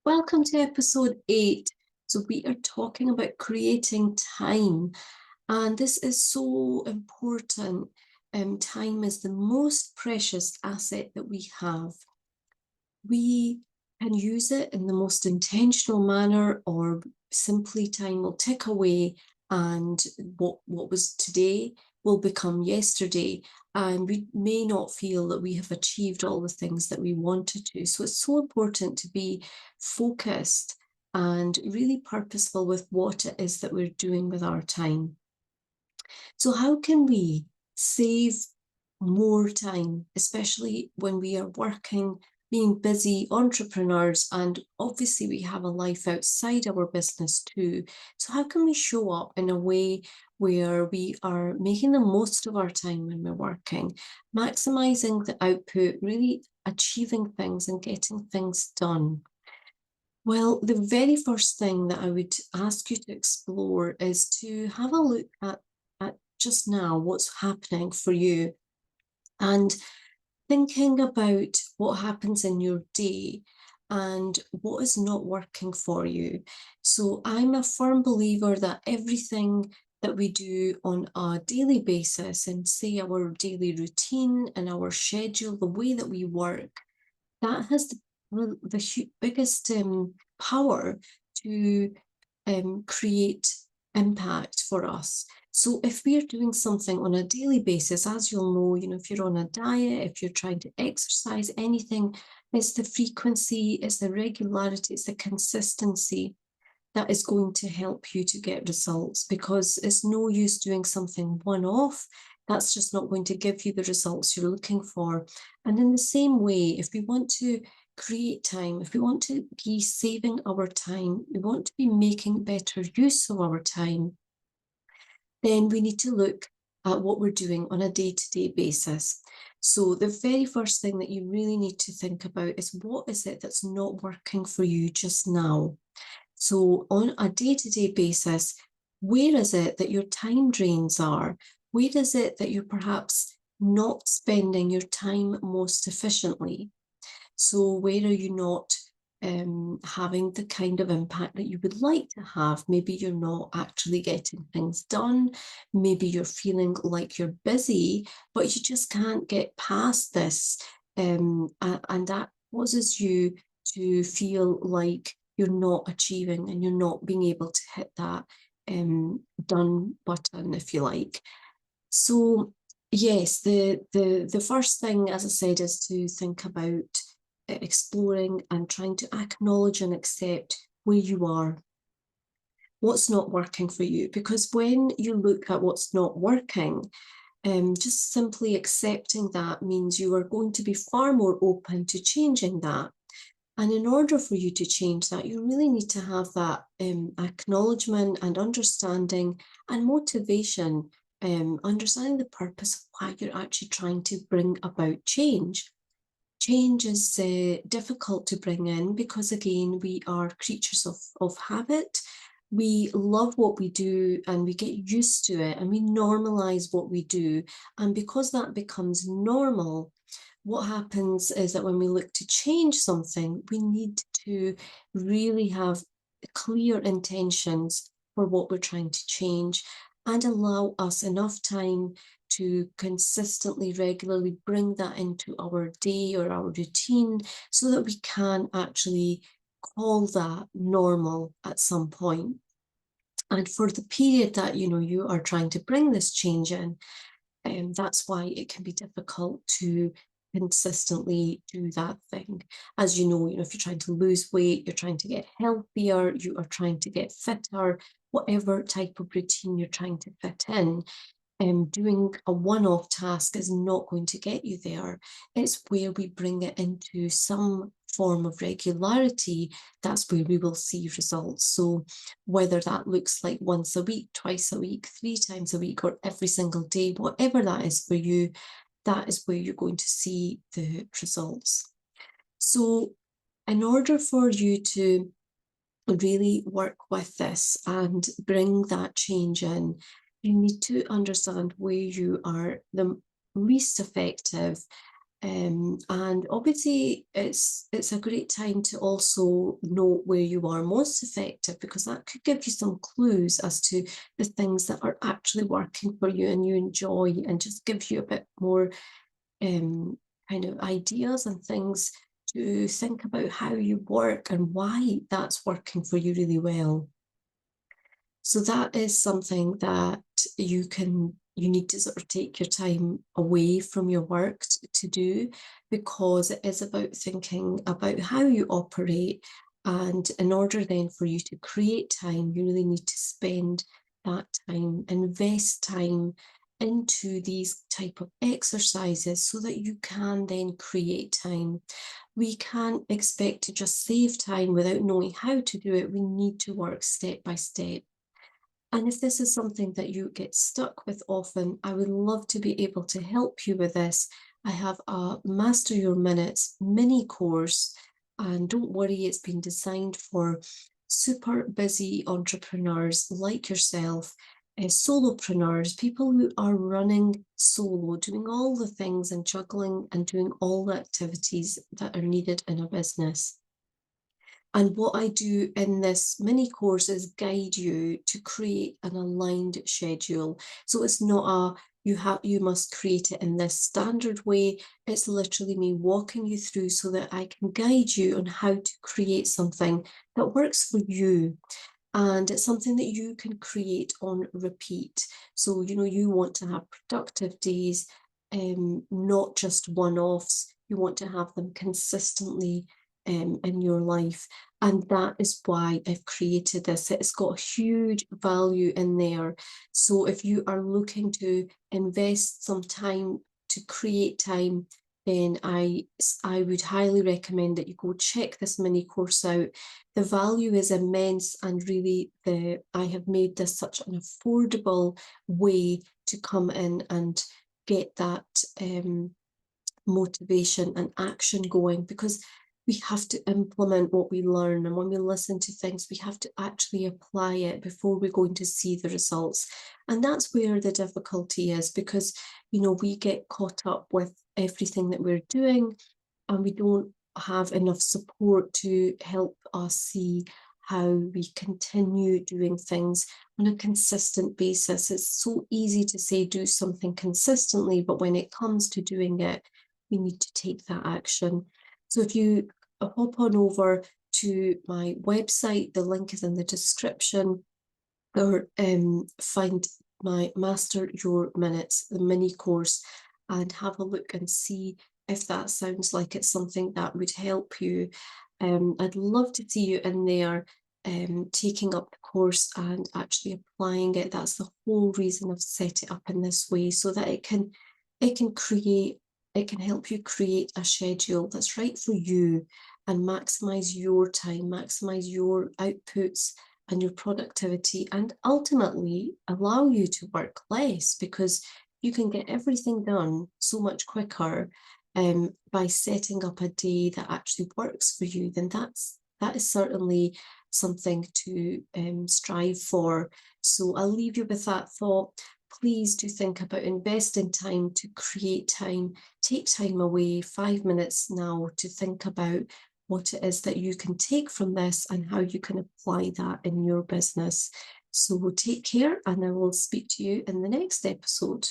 Welcome to episode 8. So, we are talking about creating time, and this is so important. Time is the most precious asset that we have. We can use it in the most intentional manner, or simply time will tick away, and what was today will become yesterday, and we may not feel that we have achieved all the things that we wanted to. So it's so important to be focused and really purposeful with what it is that we're doing with our time. So how can we save more time, especially when we are working, being busy entrepreneurs, and obviously we have a life outside our business too. So how can we show up in a way where we are making the most of our time when we're working, maximizing the output, really achieving things and getting things done? Well, the very first thing that I would ask you to explore is to have a look at just now what's happening for you, and thinking about what happens in your day and what is not working for you. So I'm a firm believer that everything that we do on a daily basis, and say our daily routine and our schedule, the way that we work, that has the biggest power to create impact for us. So if we are doing something on a daily basis, as you'll know, if you're on a diet, if you're trying to exercise, anything, it's the frequency, it's the regularity, it's the consistency that is going to help you to get results, because it's no use doing something one-off. That's just not going to give you the results you're looking for. And in the same way, if we want to create time, if we want to be saving our time, we want to be making better use of our time, then we need to look at what we're doing on a day-to-day basis. So the very first thing that you really need to think about is, what is it that's not working for you just now? So on a day-to-day basis, where is it that your time drains are? Where is it that you're perhaps not spending your time most efficiently? So where are you not having the kind of impact that you would like to have? Maybe you're not actually getting things done. Maybe you're feeling like you're busy, but you just can't get past this. And that causes you to feel like you're not achieving, and you're not being able to hit that done button, if you like. So yes, the first thing, as I said, is to think about exploring and trying to acknowledge and accept where you are, what's not working for you. Because when you look at what's not working, just simply accepting that means you are going to be far more open to changing that. And in order for you to change that, you really need to have that acknowledgement and understanding and motivation, understanding the purpose of why you're actually trying to bring about change. Change is difficult to bring in because, again, we are creatures of habit. We love what we do and we get used to it, and we normalize what we do. And because that becomes normal, what happens is that when we look to change something, we need to really have clear intentions for what we're trying to change, and allow us enough time to consistently, regularly bring that into our day or our routine, so that we can actually call that normal at some point. And for the period that you are trying to bring this change in, that's why it can be difficult to consistently do that thing. As you know, if you're trying to lose weight, you're trying to get healthier, you are trying to get fitter, whatever type of routine you're trying to fit in, doing a one-off task is not going to get you there. It's where we bring it into some form of regularity, that's where we will see results. So whether that looks like once a week, twice a week, 3 times a week, or every single day, whatever that is for you, that is where you're going to see the results. So in order for you to really work with this and bring that change in, you need to understand where you are the least effective, And obviously it's a great time to also note where you are most effective, because that could give you some clues as to the things that are actually working for you and you enjoy, and just give you a bit more um, kind of ideas and things to think about how you work and why that's working for you really well. So that is something that you need to sort of take your time away from your work to do, because it is about thinking about how you operate. And in order then for you to create time, you really need to spend that time, invest time into these type of exercises so that you can then create time. We can't expect to just save time without knowing how to do it. We need to work step by step. And if this is something that you get stuck with often, I would love to be able to help you with this. I have a Master Your Minutes mini course, and don't worry, it's been designed for super busy entrepreneurs like yourself, solopreneurs, people who are running solo, doing all the things and juggling and doing all the activities that are needed in a business. And what I do in this mini course is guide you to create an aligned schedule. So it's not a you must create it in this standard way. It's literally me walking you through so that I can guide you on how to create something that works for you. And it's something that you can create on repeat. So, you want to have productive days, not just one-offs. You want to have them consistently in your life. And that is why I've created this. It's got huge value in there. So if you are looking to invest some time to create time, then I would highly recommend that you go check this mini course out. The value is immense, and really I have made this such an affordable way to come in and get that motivation and action going, because we have to implement what we learn, and when we listen to things we have to actually apply it before we're going to see the results. And that's where the difficulty is, because we get caught up with everything that we're doing, and we don't have enough support to help us see how we continue doing things on a consistent basis. It's so easy to say do something consistently, but when it comes to doing it, we need to take that action. So if you hop on over to my website, the link is in the description, or find my Master Your Minutes, the mini course, and have a look and see if that sounds like it's something that would help you. I'd love to see you in there taking up the course and actually applying it. That's the whole reason I've set it up in this way, so that it can help you create a schedule that's right for you and maximize your time, maximize your outputs and your productivity, and ultimately allow you to work less, because you can get everything done so much quicker by setting up a day that actually works for you. Then that is certainly something to strive for. So I'll leave you with that thought. Please do think about investing time to create time. Take time away, 5 minutes now, to think about what it is that you can take from this and how you can apply that in your business. So take care, and I will speak to you in the next episode.